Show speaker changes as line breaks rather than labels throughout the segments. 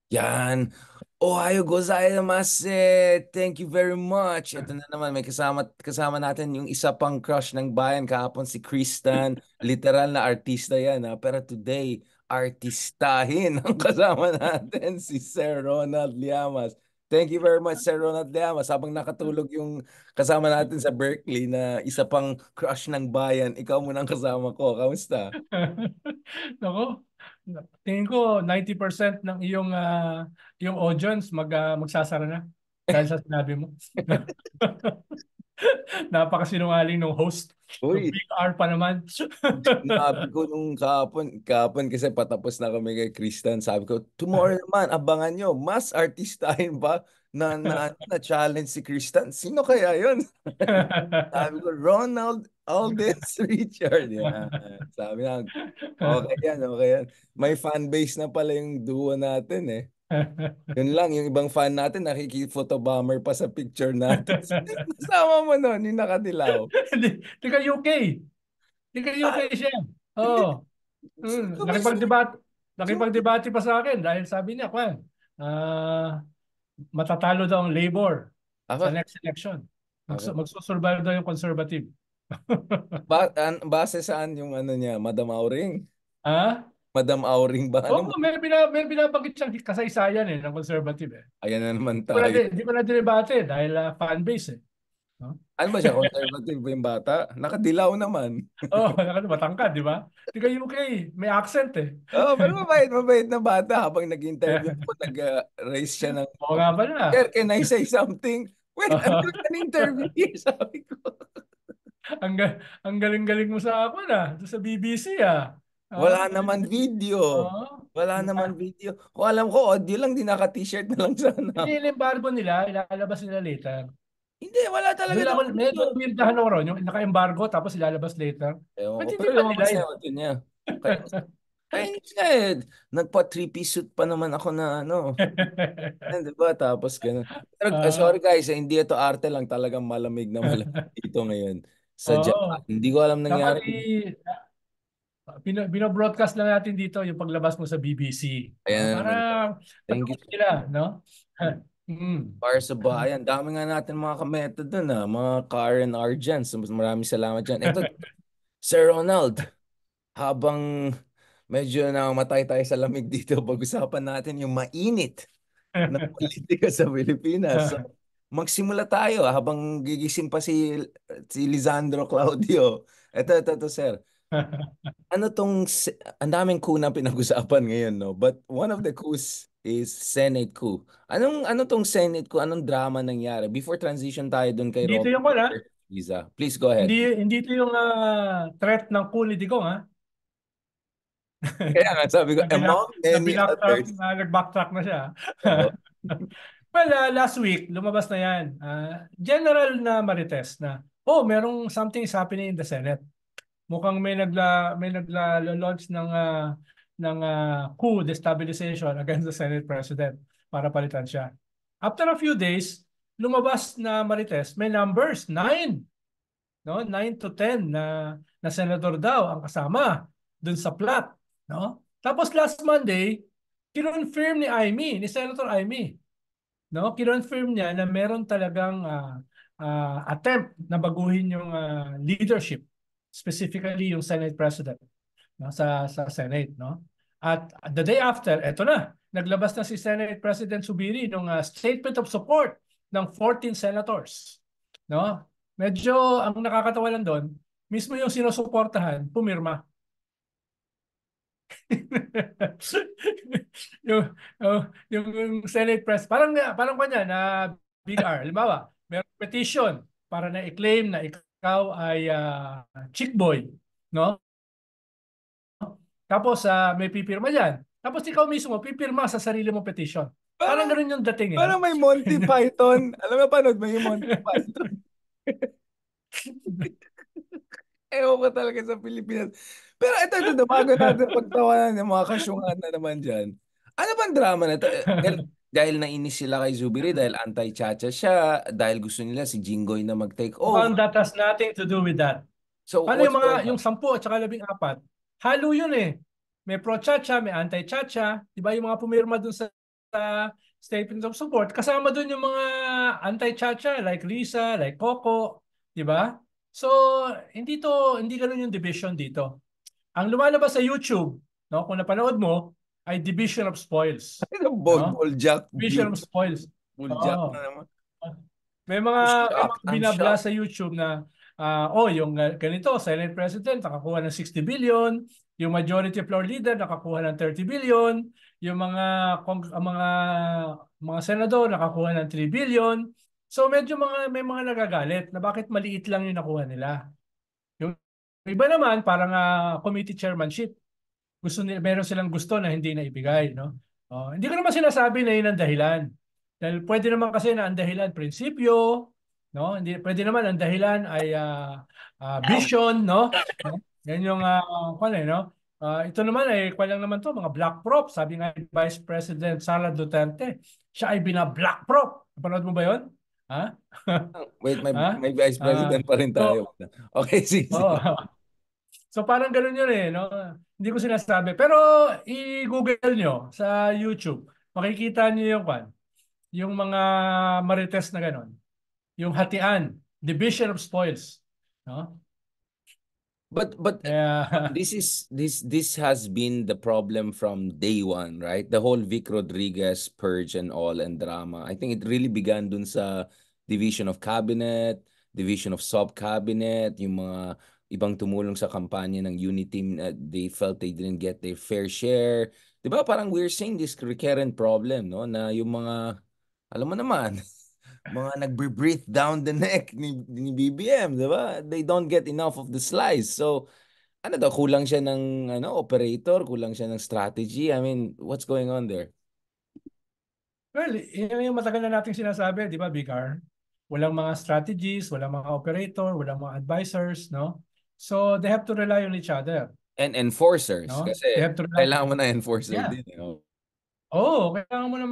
Yan. Ohayo gozaimasu. Thank you very much. Ito na naman, may kasama natin yung isa pang crush ng bayan kahapon, si Kristan. Literal na artista yan, ha? Pero today, artistahin ang kasama natin, si Sir Ronald Llamas. Thank you very much, Sir Ronald Llamas. Habang nakatulog yung kasama natin sa Berkeley na isa pang crush ng bayan, ikaw muna ang kasama ko. Kamusta?
Nako, tingin ko 90% ng iyong audience magsasara na dahil sa sinabi mo. Napakasinungaling ng host. Yung
Uy,
big R pa naman.
sinabi ko nung kahapon kasi patapos na kami kay Kristan. Sabi ko, tomorrow naman, abangan nyo, mas artistahin pa na challenge si Kristan. Sino kaya yun? Sabi ko, Ronald Aldens Richard. Yan. Sabi na, okay yan, okay yan. May fan base na pala yung duo natin eh. Yun lang, yung ibang fan natin, nakiki-photobomber pa sa picture natin. Kasama mo nun, yung nakadilaw.
Di ka UK. Di ka UK
Ah,
siya.
hindi.
Oo.
Kamusta?
Nakipagdebate pa sa akin dahil sabi niya, Kwan, matatalo daw ang Labor sa
Ako?
next election.
Ako?
Magsusurvive daw yung Conservative.
Base saan yung ano niya, Madam Auring?
Ah?
Madam Auring ba? Ano?
Oo, may binabanggit siyang kasaysayan ng Conservative eh.
Ayan na naman tayo.
Di ko na dinebate dahil fan base eh. No?
Ano ba siya? Conservative ba yung bata? Nakadilaw naman.
Oh, matangkad, di ba? Di ka UK, may accent eh.
Oh, pero mabait na bata. Habang nag-interview ko, nag-raise siya ng,
Oo nga pala.
Sir, can I say something? Wait, I'm doing an interview here, sabi ko.
Ang galing-galing mo sa ako na, sa BBC ah. Ah,
Wala naman video.
oo.
Wala naman video. Kung alam ko, audio lang, di naka-t-shirt na lang sana.
Ini-embargo nila, ilalabas nila later.
Hindi, wala talaga daw video.
May weirdahan ako ron, yung naka-embargo tapos ilalabas later.
Ewan ko,
Ba't hindi
pero
pa
lumabas na
nila?
yung audio niya. Kaya Chinese nga eh. Nagpa three-piece suit pa naman ako na ano. Yan, di ba? Tapos ganun. Pero
Ah,
sorry guys, hindi ito arte lang. Talagang malamig dito ngayon sa Japan.
oo.
Hindi ko alam
Dapat
nangyari.
bino-broadcast lang natin dito yung paglabas mo sa BBC.
Ayan
No?
na
Para
naman. Thank you.
manood sila, no? Mm.
Para sa bayan. Dami nga natin mga ka-method dun mga Karen Argents. Maraming salamat dyan. Ito, Sir Ronald, habang medyo namatay tayo sa lamig dito, pag-usapan natin yung mainit na politika sa Pilipinas. So, magsimula tayo habang gigising pa si Lisandro Claudio. Ito, sir. Ang daming coup na pinag-usapan ngayon, no? But one of the coups is Senate coup. Ano tong Senate coup? Anong drama nangyari? Before transition tayo dun kay
Dito
Robert
yung wala.
Liza. Please go
Hindi
ahead.
hindi ito yung threat ng Cooley Digong ha.
Kaya nga sabi ko,
na binak
among many others.
nag-backtrack na siya.
Oo.
Well, last week lumabas na 'yan. General na Marites na merong something is happening in the Senate. Mukhang may nagla-launch ng coup destabilization against the Senate President para palitan siya. After a few days, lumabas na Marites, may numbers, 9, no? 9 to 10 na senador daw ang kasama dun sa plot, no? Tapos last Monday, kinonfirm ni Senator Amy, no? Kinonfirm niya na meron talagang attempt na baguhin yung leadership, specifically yung Senate President, no? Sa Senate, no? At the day after, eto na, naglabas na si Senate President Subiri ng statement of support ng 14 senators, no? Medyo ang nakakatawa lang doon, mismo yung sinusuportahan, pumirma. yung, yung Senate Press, parang kanya na Big R. Halimbawa, may petition para na i-claim na ikaw ay chick boy, no? Tapos may pipirma diyan. Tapos ikaw mismo pipirma sa sarili mong petition. Parang
Parang,
ganoon yung dating eh.
parang may Monty Python. Alam mo, panood mo yung Monty Python? Ewan ko talaga sa Pilipinas. Pero ito, bago natin pagtawanan ng mga kasyungan na naman dyan. Ano bang drama na ito? Dahil nainis sila kay Zubiri, dahil anti-chacha siya, dahil gusto nila si Jinggoy na mag-take over.
Mukhang that has nothing to do with that.
So,
Paano
what's going
yung
on?
10 at saka 14? Halo yun eh. May pro-chacha, may anti-chacha. Di ba yung mga pumirma dun sa statement of support. Kasama doon yung mga anti-Chacha like Risa, like Coco, di ba? So, hindi ganun yung division dito. Ang lumalabas sa YouTube, no, kung napanood mo, ay division of spoils,
Ano,
no?
Boljak
Division of
views.
spoils.
Boljak na
Oo.
naman.
May mga
I'm
binabla
shocked.
sa YouTube na yung ganito, Senate President nakakuha ng 60 billion, yung Majority Floor Leader nakakuha ng 30 billion, yung mga senador nakakuha ng 3 billion. So medyo may mga nagagalit na bakit maliit lang yung nakuha nila. Yung iba naman parang committee chairmanship. Meron silang gusto na hindi na ibigay, no? Hindi ko naman sinasabi na yun ang dahilan. Dahil pwede naman kasi na ang dahilan prinsipyo, no? Hindi pwede naman ang dahilan ay vision, no? No? Yan yung no? Ito naman ay kwan lang naman to, mga black prop, sabi nga ni Vice President Sara Duterte. Siya ay bina-black prop. Napanood mo ba 'yon? Ha?
Wait, may,
Ha?
may vice
Ah,
president pa rin
so,
tayo. Okay, sige,
oh,
sige.
so parang ganun yun no? Hindi ko sinasabi. Pero i-google nyo sa YouTube. Makikita nyo yung mga marites na ganun. Yung hatian, division of spoils. No?
But
Kaya,
this has been the problem from day one, right? The whole Vic Rodriguez purge and all and drama. I think it really began dun sa division of cabinet, division of sub-cabinet, yung mga ibang tumulong sa kampanya ng unity, they felt they didn't get their fair share. 'Di ba? Parang we're seeing this recurrent problem, no? Na yung mga, alam mo naman, mga nagbe-breathe down the neck ni BBM, 'di ba? They don't get enough of the slice. So, ano daw, kulang siya ng operator, kulang siya ng strategy. I mean, what's going on there?
well, yun yung matagal na nating sinasabi, di ba, Vicar? Walang mga strategies, walang mga operator, walang mga advisors, no? So, they have to rely on each other,
And enforcers,
no? They
kasi
have to rely.
kailangan mo na enforcer
Yeah.
din. Oh.
Oo, kailangan mo ng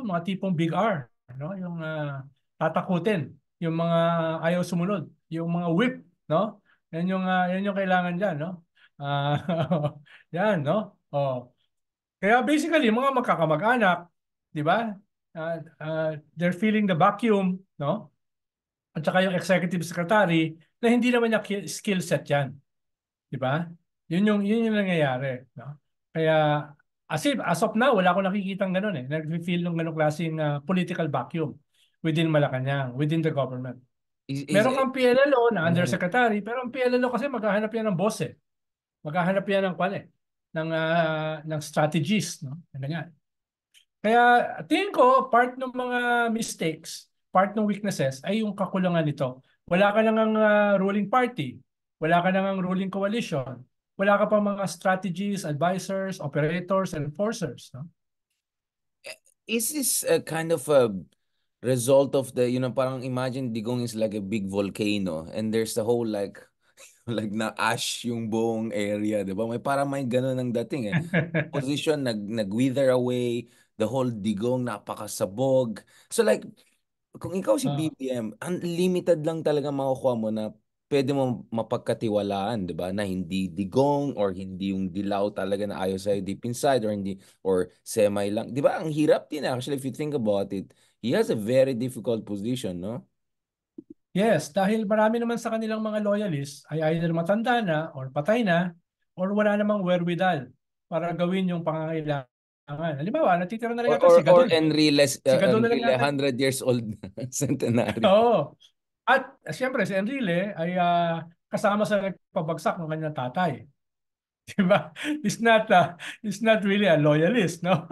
mga tipong big R, no? Yung tatakutin, yung mga ayaw sumunod, yung mga whip, no? Yan yung kailangan diyan, no? Ah, yan, no? Oh. Kaya basically, mga magkakamag-anak, 'di ba? They're feeling the vacuum, no? At saka yung executive secretary na hindi naman niya skill set 'yan. 'Di ba? Yun yung nangyayari, no? Kaya as of now, wala akong nakikitang gano'n eh. Nag-feel ng gano'ng klaseng political vacuum within Malacanang, within the government.
Is
Meron kang PLLO na
Mhm.
undersecretary, pero ang PLLO kasi maghahanap yan ng boss eh. Maghahanap yan ng kwan eh, ng strategies, no? Ganyan. Kaya tingin ko, part ng mga mistakes, part ng weaknesses ay yung kakulangan nito. Wala ka nang ruling party, wala ka nang ruling coalition, wala ka pang mga strategies, advisors, operators, and enforcers. No?
Is this a kind of a result of the, parang imagine Digong is like a big volcano and there's the whole like na ash yung buong area, 'di ba? May ganun ang dating eh. Position nag-wither away, the whole Digong napakasabog. So like kung ikaw si
Ah,
BBM, unlimited lang talaga makukuha mo na pwede mo mapagkatiwalaan, 'di ba? Na hindi digong or hindi yung dilaw talaga na ayaw sa'yo deep inside or hindi or semi lang. 'Di ba? Ang hirap din actually if you think about it. He has a very difficult position, no?
yes, dahil marami naman sa kanilang mga loyalists ay either matanda na or patay na or wala namang wherewithal para gawin yung pangangailangan. Halimbawa, natitira na lang
Or
yata
or
si
or
Gadon. Si Gadon na lang
Enrile
yata.
100 years old centenary.
Oo. At siyempre si Enrile ay kasama sa nagpabagsak ng kanyang tatay. 'Di ba? He's not really a loyalist, no?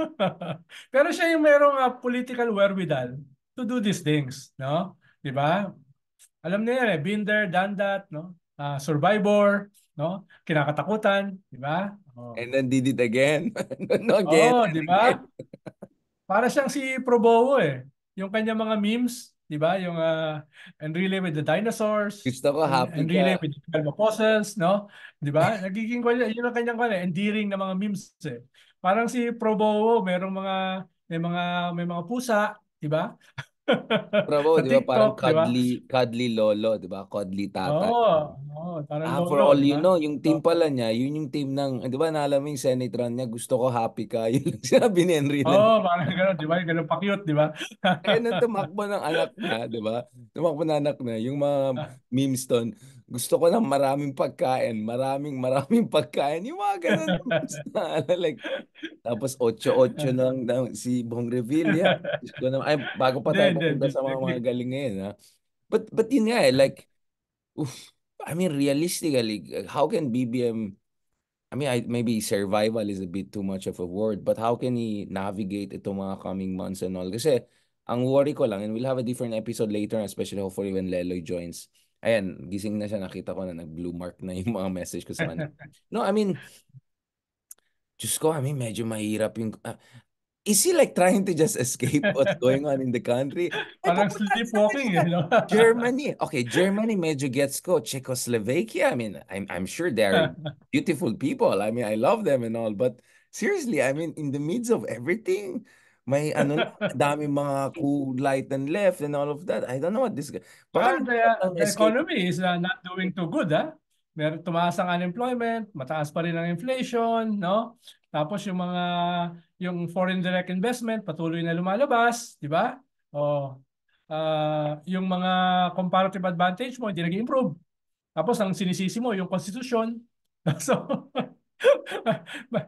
Pero siya yung merong political wherewithal to do these things, no? 'Di ba? Alam niya yan eh, been there, done that, no? Survivor, no? Kinakatakutan, 'di ba? Oh.
And then did it again. No, again
Oh,
and
'di
again.
ba? Para siyang si Probowo eh. Yung kanya mga memes, 'di ba? Yung Enrile with the dinosaurs,
Gusto ko happy ka.
Enrile with the Galvaposels, no? 'Di ba? Nagiging yun ang kanyang endearing na mga memes eh. Parang si Probowo, may mga pusa, 'di ba?
Bravo,
Sa
di ba? Parang
TikTok, di ba?
cuddly lolo, di ba? Cuddly tata.
Parang
For
lolo,
all
di
you
ba?
know, yung team
Oh.
pala niya, yun yung team ng, di ba, naalam mo yung Senate run niya, gusto ko happy ka. Yun lang sinabi ni Henry
Oo, parang gano'n, di ba? Gano'n pa-cute, di ba?
kaya nung tumakbo ng anak niya, di ba? Tumakbo na anak niya, yung mga memes doon, gusto ko ng maraming pagkain, maraming pagkain. Yung mga ganun memes na, like, tapos 8-8 ng si Bong Revilla. Diyos ko naman. Ay, bago pa
Hindi,
tayo
hindi,
pupunta
hindi.
sa mga galing ngayon, ha? But yun nga, like, oof, I mean, realistically, how can BBM I mean, maybe survival is a bit too much of a word, but how can he navigate itong mga coming months and all? Kasi, ang worry ko lang, and we'll have a different episode later, especially hopefully when Leloy joins. Ayan, gising na siya, nakita ko na nag-blue mark na yung mga message ko sa kanya. No, I mean, Diyos ko, I mean, medyo mahirap yung... is he like trying to just escape what's going on in the country? Ay,
Parang
pupunta na sa
sleepwalking,
Amerika.
eh, no?
Germany. Okay, Germany medyo gets ko. Czechoslovakia, I mean, I'm sure they're beautiful people. I mean, I love them and all. But seriously, I mean, in the midst of everything, may ano lang, dami mga coup light and left and all of that. I don't know what this guy... Baka nagtatang
The
escape.
economy is not doing too good, ha? Tumaas ang unemployment, mataas pa rin ang inflation, no? Tapos yung foreign direct investment patuloy na lumalabas, di ba? O yung mga comparative advantage mo hindi nag-improve. Tapos ang sinisisi mo yung constitution. So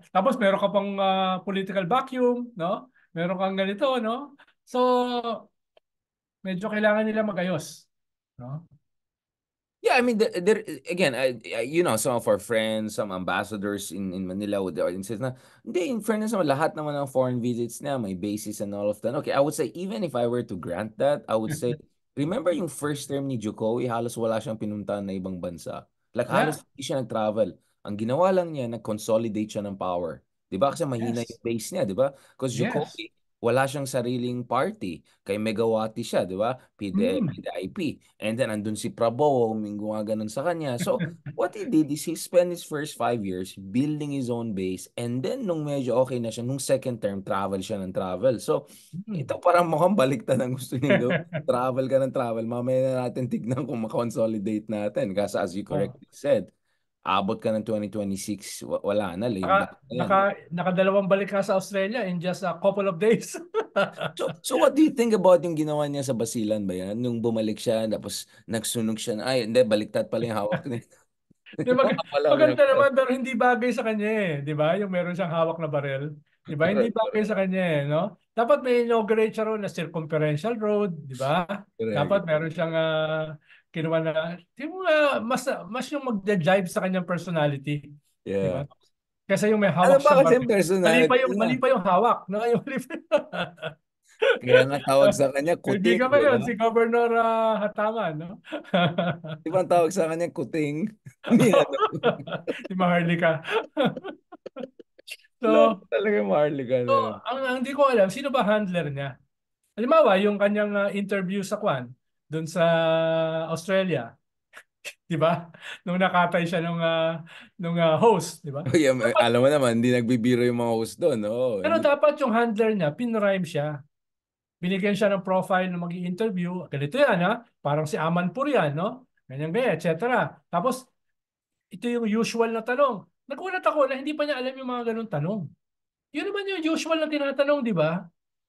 tapos meron ka pang political vacuum, no? Meron kang ganito, no? So medyo kailangan nila magayos, no?
Yeah, I mean, again, you know, some of our friends, some ambassadors in Manila would insist na, hindi, in fairness naman, lahat naman ng foreign visits na may basis and all of that. Okay, I would say, even if I were to grant that, I would say, remember yung first term ni Jokowi, halos wala siyang pinuntahan na ibang bansa. Like,
Yeah.
halos hindi siya nag-travel. Ang ginawa lang niya, nag-consolidate siya ng power. Di ba? Kasi mahina
Yes.
yung base niya, di ba? Because
Yes.
Jokowi, wala siyang sariling party. Kay Megawati siya, di ba?
Mm.
PDIP. And then, andun si Prabowo, may gumaganon sa kanya. So, what he did is he spent his first 5 years building his own base. And then, nung medyo okay na siya, nung second term, travel siya ng travel. So,
Mm.
ito parang mukhang baliktad ang gusto niyo gawin. Travel ka ng travel. Mamaya na natin tignan kung makonsolidate natin. Kasi as you
Oh.
correctly said, abot ka ng 2026, wala na,
Naka,
lame duck na yan.
naka, nakadalawang balik ka sa Australia in just a couple of days.
So what do you think about yung ginawa niya sa Basilan ba yan? Nung bumalik siya, tapos nagsunog siya ay, hindi, baliktad pala yung hawak niya.
Di ba,
Baka pala
maganda
meron.
naman pero hindi bagay sa kanya eh. Di ba? Yung meron siyang hawak na barel. Di ba? Hindi
Correct,
bagay
correct.
sa kanya eh. No? Dapat may inaugurate siya roon na circumferential road. Di ba? Dapat
Correct.
meron siyang kinuha na, di mo mas yung mag-jive sa kanyang personality. Di
Yeah.
ba? Kasi yung may
Ano
hawak
ba
siyang
kasi
baril.
yung personality niya?
Mali pa yung hawak. No? Yung mali pa.
Kaya nga tawag sa kanya kuting,
Kaibigan ko
di
yun,
ba?
si Governor Hataman, no?
Di ba ang tawag sa kanya kuting? Ni ano?
Si Maharlika.
Loko
So,
talaga yung Marley
so
na yun.
ang hindi ko alam, sino ba handler niya? Halimbawa, yung kanyang interview sa Kwan, doon sa Australia, di ba? Nung nakatay siya nung host, di ba?
Oh, yeah,
Dapat,
alam mo naman, hindi nagbibiro yung mga host doon. Oo,
pero
hindi.
dapat yung handler niya, pinrime siya. Binigyan siya ng profile na mag-i-interview. Ganito yan, ha? Parang si Amanpur yan, no? Ganyan, ganyan, etc. Tapos, ito yung usual na tanong. Nagulat ako na hindi pa niya alam yung mga ganun tanong. Yun naman yung usual na tinatanong, di ba?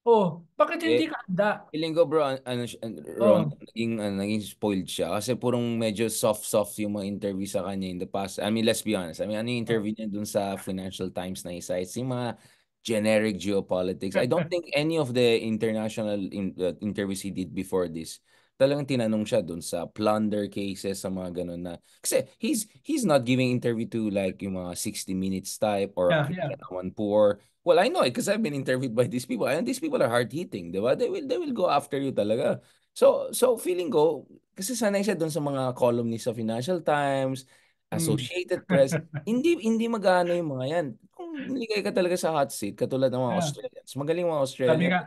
Oh, bakit
Eh,
hindi ka handa?
feeling ko bro, Ron,
Oh,
naging spoiled siya kasi purong medyo soft yung mga interview sa kanya in the past. I mean, let's be honest. I mean, ano yung
oh.
interview niya dun sa Financial Times na isa? It's yung mga generic geopolitics. I don't think any of the international interviews he did before this talagang tinanong siya dun sa plunder cases, sa mga ganun na. Kasi he's not giving interview to like yung mga 60 minutes type or
Yeah, yeah.
Christian Amanpour. Well, I know it because I've been interviewed by these people, and these people are hard-hitting, di ba? They will go after you talaga. So feeling ko, kasi sanay siya doon sa mga columnists sa Financial Times,
Mm.
Associated Press, hindi magana yung mga yan. Kung niligay ka talaga sa hot seat, katulad ng mga
Yeah.
Australians, magaling mga
Sabi
Australians.
nga,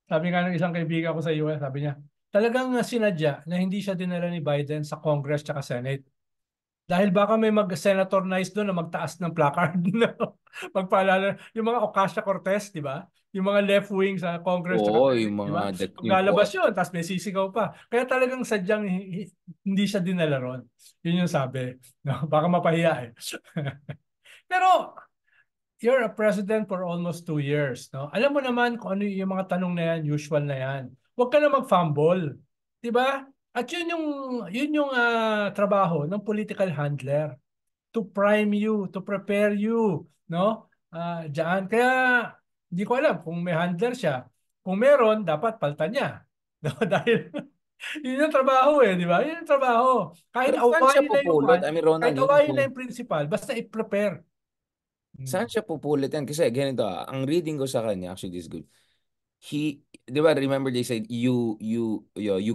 sabi nga ng isang kaibigan ko sa US, sabi niya, talagang sinadya na hindi siya dinala ni Biden sa Congress at Senate. Dahil baka may mag-senator nice doon na magtaas ng placard na magpaalala. Yung mga Ocasio-Cortez, di ba? yung mga left wing sa Congress tsaka
Oo,
Senate,
yung
di
mga,
ba? Pag
yung
lalabas yun, tapos may sisigaw pa. Kaya talagang sadyang hindi siya dinala ron. Yun yung sabi. No? Baka mapahiya eh. Pero you're a president for almost 2 years. No? Alam mo naman kung ano yung mga tanong na yan, usual na yan. Huwag ka na mag-fumble. Di ba? At yun yung trabaho ng political handler to prime you, to prepare you, no? Diyan. Kaya hindi ko alam kung may handler siya. Kung meron, dapat paltan niya. No? Dahil yun yung trabaho eh, di ba? Yun yung trabaho. Kahit
pero saan siya
awayin na yung
pupulot? I mean,
kahit
Ronald, yun ang
awayin na
point.
yung principal, basta i-prepare.
Saan
Hmm.
siya pupulot yan? Kasi ganito, ang reading ko sa kanya, actually this is good. Di ba, remember they said, you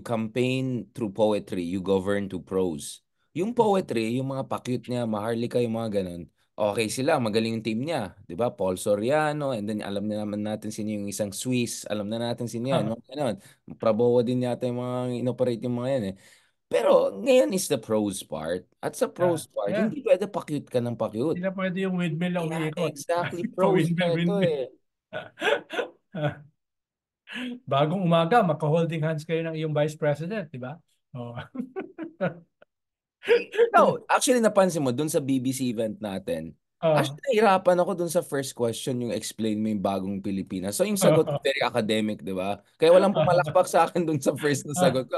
campaign through poetry, you govern through prose. Yung poetry, yung mga pakyut niya, Maharlika, yung mga ganun, okay sila, magaling yung team niya. Di ba? Paul Soriano, and then alam na naman natin sino yung isang Swiss, alam na natin sino yan, mga ganun. Prabowo din yata yung mga inoperate yung mga yan eh. Pero ngayon is the prose part. At sa
Yeah.
prose part,
Yeah.
hindi pwede pakyut ka ng pakyut.
Hindi na pwede yung windmill na
Yeah,
umiikot.
exactly. Prose
Pa-windmill,
na ito
windmill.
eh.
Bagong umaga, magka-holding hands kayo ng iyong vice president, di ba? Oh.
Ikaw, actually napansin mo dun sa BBC event natin,
Oh.
actually nahirapan ako dun sa first question yung explain mo yung bagong Pilipinas. So yung sagot ko very academic, di ba? Kaya walang pumalakpak sa akin dun sa first na sagot ko.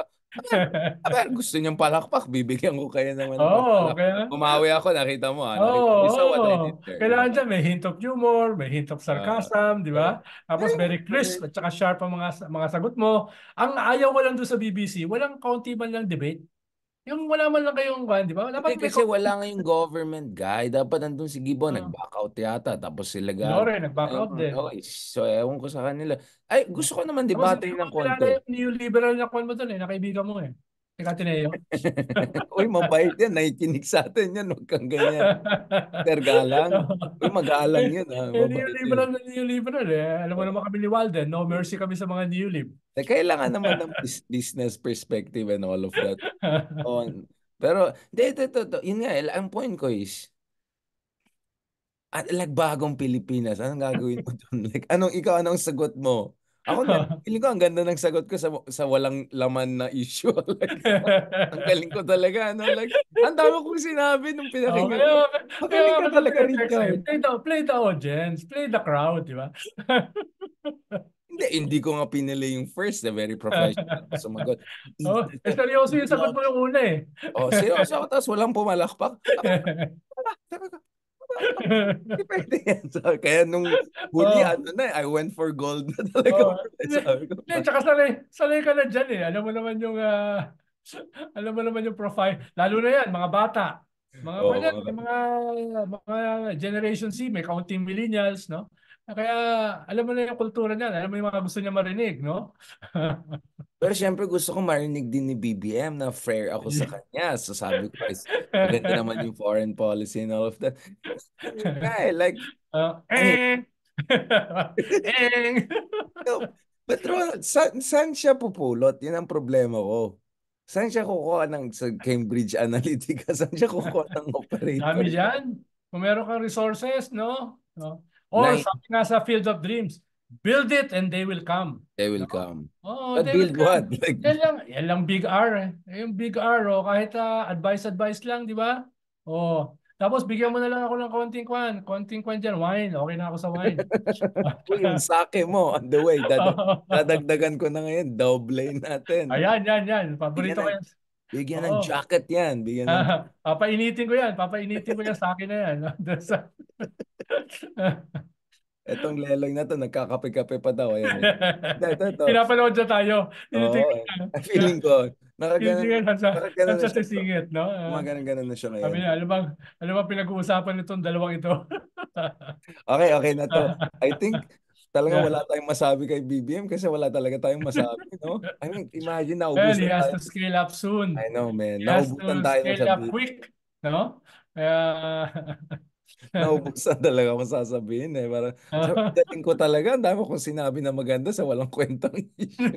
Gusto niyang palakpak, bibigyan ko kayo naman ng
Oo,
palakpak.
kaya
Bumawi ako, nakita mo ah.
Oo,
Nakita mo, you saw what I
oo.
did there, di
Kailangan
ba?
dyan may hint of humor, may hint of
Ah,
sarcasm, di
correct.
ba? Tapos
Pero
very crisp at saka sharp ang mga sagot mo. Ang ayaw ko lang doon sa BBC, walang kaunti man lang debate. Yung wala man lang kayong kwan, di ba?
hindi
Dapat may
kasi
kaunti.
wala ngayong government guy. Dapat nandun si Gibo, nag-back out yata. Tapos sila
Si
Gab.
Lore, nag-back out din.
Okay, so ewan ko sa kanila. Ay, gusto ko naman
Tapos
debate
hindi mo
ng
kilala
konti.
yung neoliberal na kwan mo doon eh, na kaibigan mo eh. Si Catineo.
Uy, mabait yan. Nakikinig sa atin yan. Huwag kang ganyan. Sir Galang. Uy, magalang yun. Ah. Mabait
Neoliberal
yun.
na neoliberal eh. Alam mo naman kami ni Walden, no mercy kami sa mga neolib.
Kailangan naman ng business perspective and all of that. On. Pero, hindi, ito. Yun nga, ang point ko is, like bagong Pilipinas, anong gagawin mo doon? Like, anong sagot mo? Ako, feeling ko ang ganda ng sagot ko sa walang laman na issue. Like, ang galing ko talaga, ano? Like, ang dami kong sinabi nung
Oh,
pinakinggan
kaya,
ko.
kaya
Magaling
nga
ka
kita
talaga,
tinetext eh.
Richard.
Play the audience, play the crowd, di ba?
Hindi ko nga pinili yung first, very professional ako sumagot.
Oh, seryoso yung sagot mo
Economics.
yung una eh.
Oh, seryoso ako, tapos walang pumalakpak. Sabi ko, hindi pwede yan. Kaya nung huli,
Oh,
ano na, I went for gold na talaga.
oh. Hindi,
Sabi ko,
hindi, tsaka sanay ka na dyan eh. Alam mo naman yung profile. Lalo na yan, mga bata. Mga pa yan,
oo.
mga Generation Z, may kaunting millennials, no? Kaya alam mo na yung kultura niyan, alam mo yung mga gusto niya marinig, no?
Pero syempre gusto ko marinig din ni BBM na fair ako sa kanya. So sabi ko, is maganda naman yung foreign policy and all of that. Yun nga eh, like, anyway,
Eh. Eh.
no, but Ronald, saan siya pupulot? Yun ang problema ko. Saan siya kukuha sa Cambridge Analytica? Saan siya kukuha ng
Dami
operator?
dyan. Kung meron kang resources, no? No? Or
Na
sabi nga sa Field of Dreams, build it and they will come.
they will
No?
come.
Oh,
But
they will
build what?
come.
Like,
Yan lang big R eh. Yung big R, oh, kahit advice lang, di ba? Oh, tapos bigyan mo na lang ako ng konting kwan dyan, wine. Okay na ako sa wine.
uy, yung sake mo on the way. Dadagdagan ko na ngayon. Double natin.
Yan.
Bigyan
Paborito ko
ng,
yan.
bigyan ng
Oo.
jacket yan. Bigyan ng,
Papainitin ko yan. Papainitin ko yan sa akin na yan. Doon sa-
etong leloy na to, nagkakape-kape pa daw. Ayan, oh. Ito.
Pinapanood na tayo.
Oo.
Tinitingnan na.
Feeling ko,
Tinitingnan
nakaganon na
sa
siya.
sisingit, no?
Gumaganon na siya
Sabi
ngayon.
niya, ano bang pinag-uusapan nitong dalawang ito?
Okay na to. I think talagang
Yeah.
wala tayong masabi kay BBM kasi wala talaga tayong masabi, no? I mean, imagine
Well, he
naubusan
has
tayo.
to scale up
I
soon.
know, man.
He has
Naubusan
to
tayo ng
scale up
sabihin.
quick, no? Kaya,
Naubusan talaga akong sasabihin eh. Parang, sa dating ko talaga, ang dami kong sinabi na maganda sa walang kwentang issue.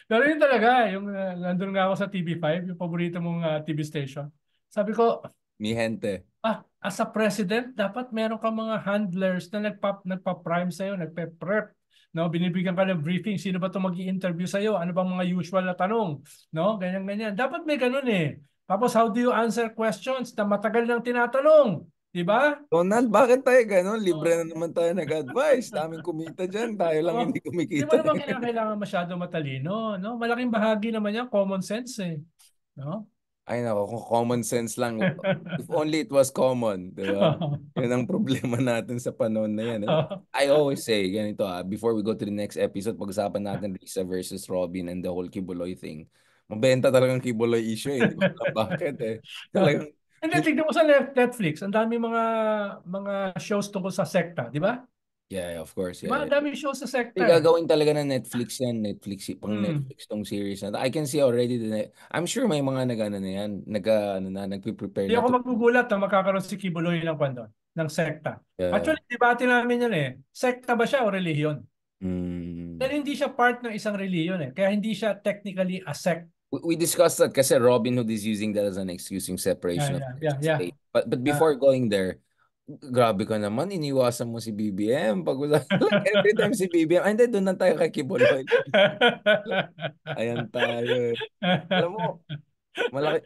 Pero yun talaga, yung nandun nga ako sa TV5, yung paborito mong TV station. Sabi ko,
Mi gente.
As a president, dapat meron kang mga handlers na nagpa-prime sa'yo, nagpe-prep. No, binibigyan ka ng briefing, sino ba 'tong magi-interview sa'yo? Ano bang mga usual na tanong? No, ganyan ganyan. Dapat may ganun eh. Tapos how do you answer questions na matagal nang tinatanong? 'Di ba?
Donald, bakit tayo ganun? Libre na naman tayo nag-advise. Daming kumita dyan. Tayo lang
Oo.
hindi
Hindi mo
kumikita.
naman kinakailangan masyado matalino, no? Malaking bahagi naman yan common sense eh, no?
Ay nako, kung common sense lang. If only it was common, di ba? Yun ang problema natin sa panahon na yan. I always say, ganito before we go to the next episode, pag-usapan natin Risa versus Robin and the whole Kibuloy thing. Mabenta talagang Kibuloy issue eh. Hindi ko alam bakit eh. Talagang,
Hindi, tignan mo sa Netflix, ang dami mga shows tungkol sa sekta, di ba?
yeah, of course,
Di
yeah,
ba? Ang
yeah.
dami shows sa sekta
Hindi
eh.
gagawin talaga ng Netflix yan. Netflix, pang
Hmm.
Netflix tong series na to. I can see already I'm sure may mga nag-ano na yan. Nagpe-prepare
Hindi
na
ako
to.
magugulat na magkakaroon si Kibuloy ng kwento, ng sekta.
Yeah.
Actually, debate namin yan eh. Sekta ba siya o relihiyon?
Mm.
Dahil hindi siya part ng isang relihiyon eh. Kaya hindi siya technically a sect.
We discussed that kasi Robin Hood is using that as an excuse yung
Yeah,
separation of
yeah,
church
yeah,
and
yeah.
state. But
Ah.
before going there, grabe ka naman, iniwasan mo si BBM. Like every time si BBM, ay hindi, doon na tayo kay Kibuloy. Ayan tayo eh. Alam mo, malaki,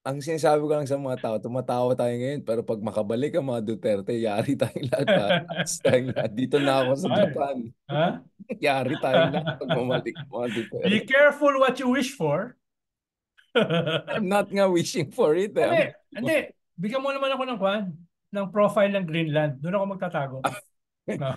ang sinasabi ko lang sa mga tao, tumatawa tayo ngayon, pero pag makabalik ang mga Duterte, yari tayong lahat. Atas tayong lahat. Dito na ako sa
Ay,
Japan.
ha?
Yari tayong lahat pag mamalik ang mga
Be
Duterte.
careful what you wish for.
I'm not nga wishing for it eh.
Hindi, hindi. Bigyan mo naman ako ng kwan, ng profile ng Greenland. Doon ako magtatago. No.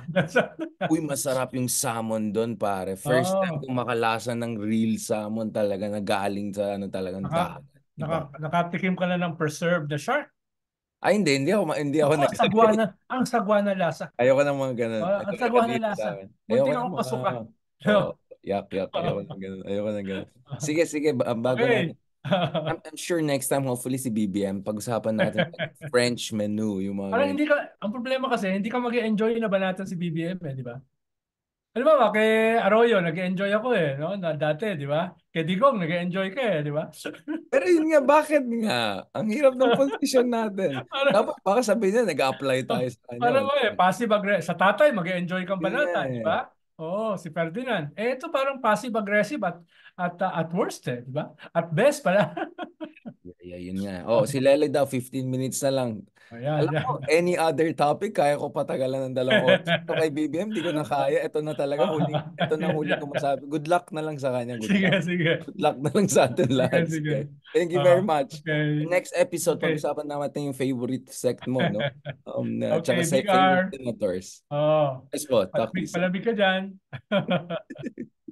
Uy, masarap yung salmon doon, pare. First time
Oo.
kong makalasa ng real salmon talaga na galing sa ano talagang
Naka,
dagat. Iba.
nakatikim ka na ng preserved na shark.
Ay, hindi ako
Ako,
nag
ang sagwa na lasa.
Ayoko ng mga ganun.
Ang
Ikaw
sagwa na
nakalimutan sa
lasa.
akin. Ayoko
Munting
ng
ako
mga,
pasuka.
oh, yak. Ayoko ng ganun. Ayoko ng ganun. Sige, sige. Bago natin.
Okay.
I'm sure next time, hopefully si BBM, pag-usapan natin like, French menu, yung mga
Parang
ganyan.
hindi ka, ang problema kasi, hindi ka mag-enjoy na banatan si BBM eh, di ba? Alam mo ba, kay Arroyo, nag-enjoy ako eh, no? Dati, di ba? Kay Digong, nag-enjoy ka eh, di ba?
Pero yun nga, bakit nga? Ang hirap ng posisyon natin.
Parang,
Dapat baka sabihin niya, nag-apply tayo sa kanya.
parang eh, passive-aggressive. Sa tatay, mag-enjoy kang
Yun nga
banata, di
eh.
ba? Oo, si Ferdinand. Eh, ito parang passive-aggressive at worst eh, di ba? At best pala.
Yeah, yun nga. Oh, si Lele daw, 15 minutes na lang.
Ayan,
Alam mo,
yan.
any other topic, kaya ko patagalan ng 2 oras. Ito kay BBM, di ko na kaya. Ito na talaga, ito na huli ko masabi. Good luck na lang sa kanya, good
Sige,
luck.
sige.
Good luck na lang sa atin
Sige,
lahat.
sige.
Sige. Thank you very much.
Okay.
Next episode,
Okay.
pag-usapan natin yung favorite sect mo, no? Tsaka
Okay,
sa
Big
favorite
R.
senators.
Oh,
Yes po, talk to you soon.
palamig ka dyan.